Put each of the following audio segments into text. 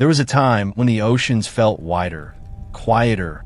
There was a time when the oceans felt wider, quieter,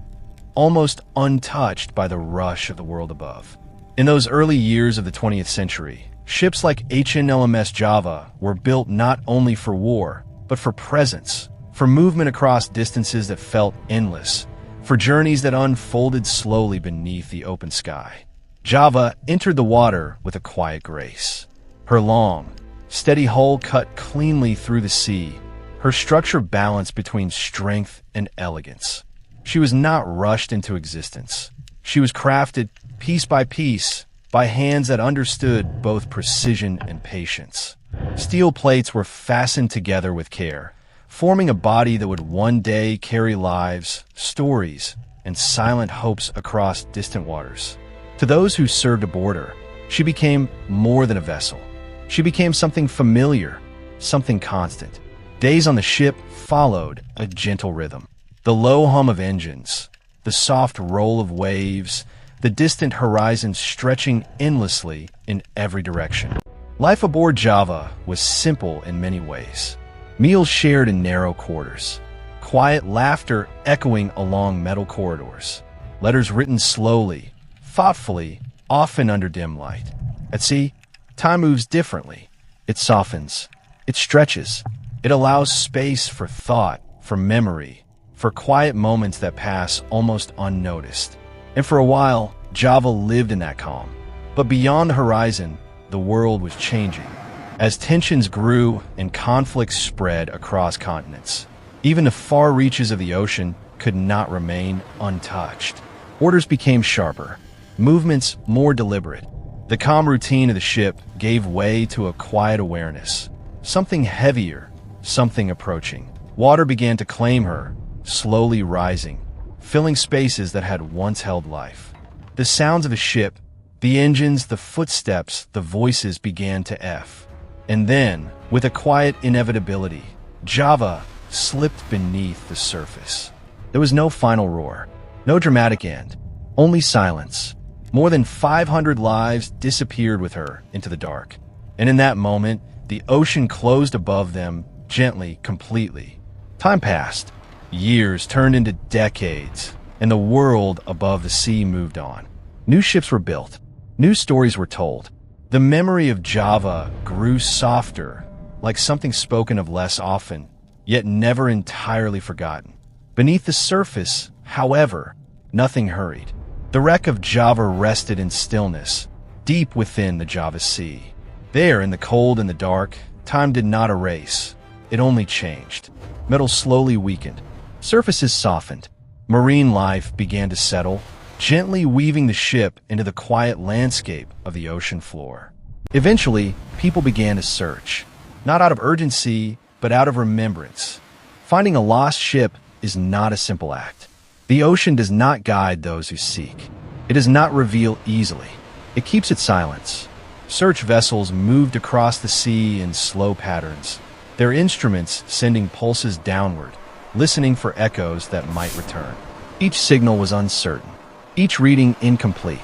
almost untouched by the rush of the world above. In those early years of the 20th century, ships like HNLMS Java were built not only for war, but for presence, for movement across distances that felt endless, for journeys that unfolded slowly beneath the open sky. Java entered the water with a quiet grace. Her long, steady hull cut cleanly through the sea, her structure balanced between strength and elegance. She was not rushed into existence. She was crafted piece by piece by hands that understood both precision and patience. Steel plates were fastened together with care, forming a body that would one day carry lives, stories, and silent hopes across distant waters. To those who served aboard her, she became more than a vessel. She became something familiar, something constant. Days on the ship followed a gentle rhythm. The low hum of engines, the soft roll of waves, the distant horizon stretching endlessly in every direction. Life aboard Java was simple in many ways. Meals shared in narrow quarters, quiet laughter echoing along metal corridors, letters written slowly, thoughtfully, often under dim light. At sea, time moves differently. It softens, it stretches, it allows space for thought, for memory, for quiet moments that pass almost unnoticed. And for a while, Java lived in that calm. But beyond the horizon, the world was changing. As tensions grew and conflicts spread across continents, even the far reaches of the ocean could not remain untouched. Orders became sharper, movements more deliberate. The calm routine of the ship gave way to a quiet awareness. Something heavier, something approaching. Water began to claim her, slowly rising, filling spaces that had once held life. The sounds of the ship, the engines, the footsteps, the voices began to ebb. And then, with a quiet inevitability, Java slipped beneath the surface. There was no final roar, no dramatic end, only silence. More than 500 lives disappeared with her into the dark. And in that moment, the ocean closed above them, gently, completely. Time passed. Years turned into decades, and the world above the sea moved on. New ships were built. New stories were told. The memory of Java grew softer, like something spoken of less often, yet never entirely forgotten. Beneath the surface, however, nothing hurried. The wreck of Java rested in stillness, deep within the Java Sea. There, in the cold and the dark, time did not erase. It only changed. Metal slowly weakened. Surfaces softened. Marine life began to settle, gently weaving the ship into the quiet landscape of the ocean floor. Eventually, people began to search, not out of urgency, but out of remembrance. Finding a lost ship is not a simple act. The ocean does not guide those who seek. It does not reveal easily. It keeps its silence. Search vessels moved across the sea in slow patterns, their instruments sending pulses downward, listening for echoes that might return. Each signal was uncertain, each reading incomplete.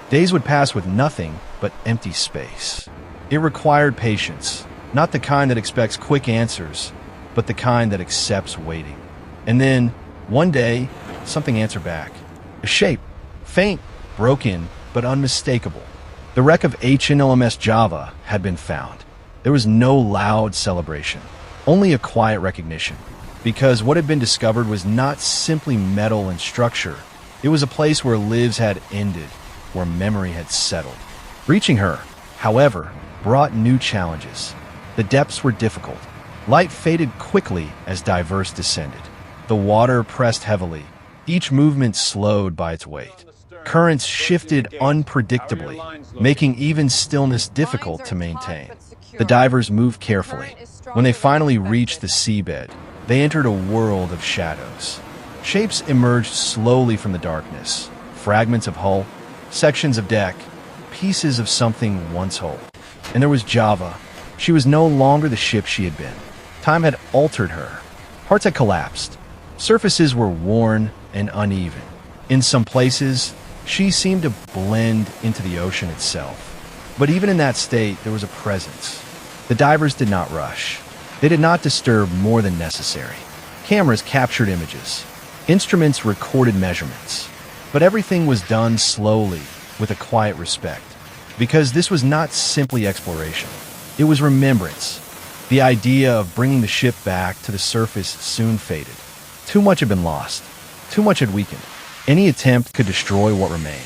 Days would pass with nothing but empty space. It required patience, not the kind that expects quick answers, but the kind that accepts waiting. And then, one day, something answered back. A shape, faint, broken, but unmistakable. The wreck of HNLMS Java had been found. There was no loud celebration, only a quiet recognition, because what had been discovered was not simply metal and structure. It was a place where lives had ended, where memory had settled. Reaching her, however, brought new challenges. The depths were difficult. Light faded quickly as Diverse descended. The water pressed heavily, each movement slowed by its weight. Currents shifted unpredictably, making even stillness difficult to maintain. The divers moved carefully. When they finally reached the seabed, they entered a world of shadows. Shapes emerged slowly from the darkness. Fragments of hull, sections of deck, pieces of something once whole. And there was Java. She was no longer the ship she had been. Time had altered her. Parts had collapsed. Surfaces were worn and uneven. In some places, she seemed to blend into the ocean itself. But even in that state, there was a presence. The divers did not rush. They did not disturb more than necessary. Cameras captured images. Instruments recorded measurements. But everything was done slowly, with a quiet respect. Because this was not simply exploration. It was remembrance. The idea of bringing the ship back to the surface soon faded. Too much had been lost. Too much had weakened. Any attempt could destroy what remained.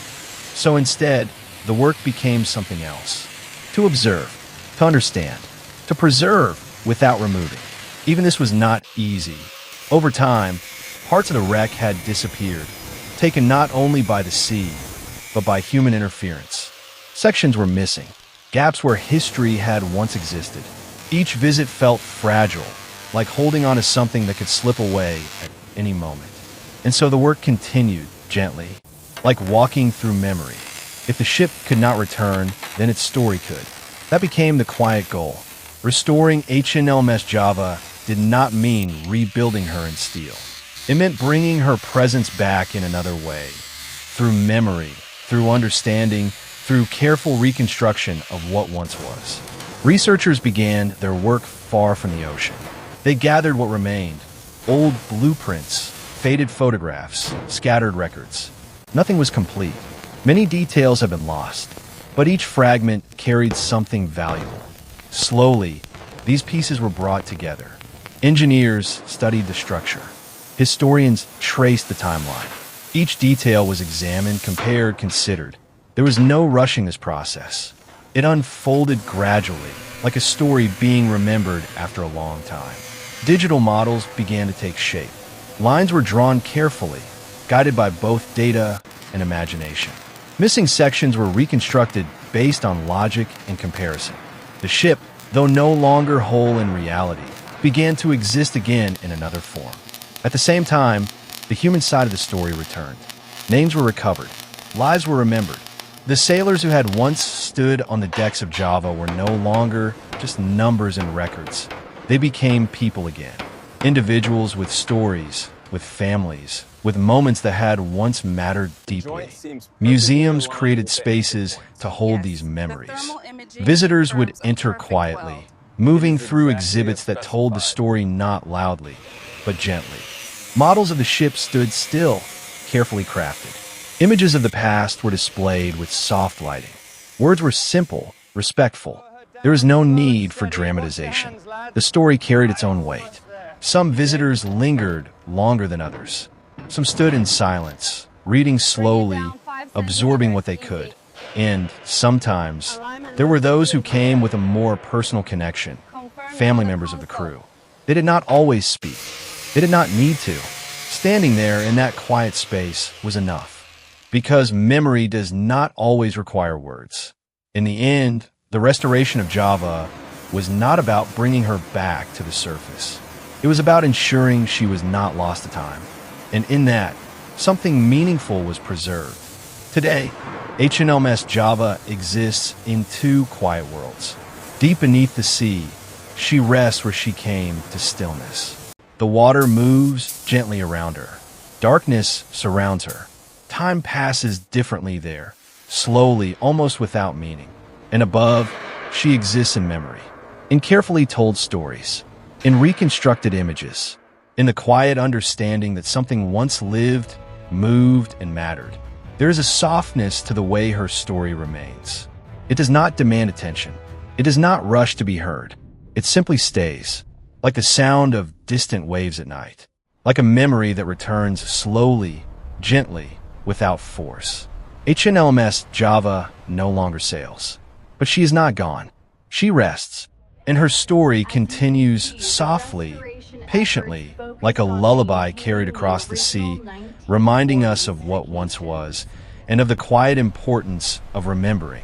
So instead, the work became something else. To observe, to understand, to preserve without removing. Even this was not easy. Over time, parts of the wreck had disappeared, taken not only by the sea, but by human interference. Sections were missing, gaps where history had once existed. Each visit felt fragile, like holding on to something that could slip away at any moment. And so the work continued, gently, like walking through memory. If the ship could not return, then its story could. That became the quiet goal. Restoring HNLMS Java did not mean rebuilding her in steel. It meant bringing her presence back in another way. Through memory, through understanding, through careful reconstruction of what once was. Researchers began their work far from the ocean. They gathered what remained. Old blueprints, faded photographs, scattered records. Nothing was complete. Many details have been lost, but each fragment carried something valuable. Slowly, these pieces were brought together. Engineers studied the structure. Historians traced the timeline. Each detail was examined, compared, considered. There was no rushing this process. It unfolded gradually, like a story being remembered after a long time. Digital models began to take shape. Lines were drawn carefully, guided by both data and imagination. Missing sections were reconstructed based on logic and comparison. The ship, though no longer whole in reality, began to exist again in another form. At the same time, the human side of the story returned. Names were recovered. Lives were remembered. The sailors who had once stood on the decks of Java were no longer just numbers and records. They became people again. Individuals with stories, with families, with moments that had once mattered deeply. Museums created spaces to hold these memories. Visitors would enter quietly, moving through exhibits that told the story not loudly, but gently. Models of the ship stood still, carefully crafted. Images of the past were displayed with soft lighting. Words were simple, respectful. There was no need for dramatization. The story carried its own weight. Some visitors lingered longer than others. Some stood in silence, reading slowly, absorbing what they could. And sometimes, there were those who came with a more personal connection, family members of the crew. They did not always speak. They did not need to. Standing there in that quiet space was enough. Because memory does not always require words. In the end, the restoration of Java was not about bringing her back to the surface. It was about ensuring she was not lost to time. And in that, something meaningful was preserved. Today, HNLMS Java exists in two quiet worlds. Deep beneath the sea, she rests where she came to stillness. The water moves gently around her. Darkness surrounds her. Time passes differently there, slowly, almost without meaning. And above, she exists in memory, in carefully told stories, in reconstructed images, in the quiet understanding that something once lived, moved, and mattered. There is a softness to the way her story remains. It does not demand attention. It does not rush to be heard. It simply stays, like the sound of distant waves at night, like a memory that returns slowly, gently, without force. HNLMS Java no longer sails, but she is not gone. She rests, and her story continues softly, patiently, like a lullaby carried across the sea, reminding us of what once was, and of the quiet importance of remembering.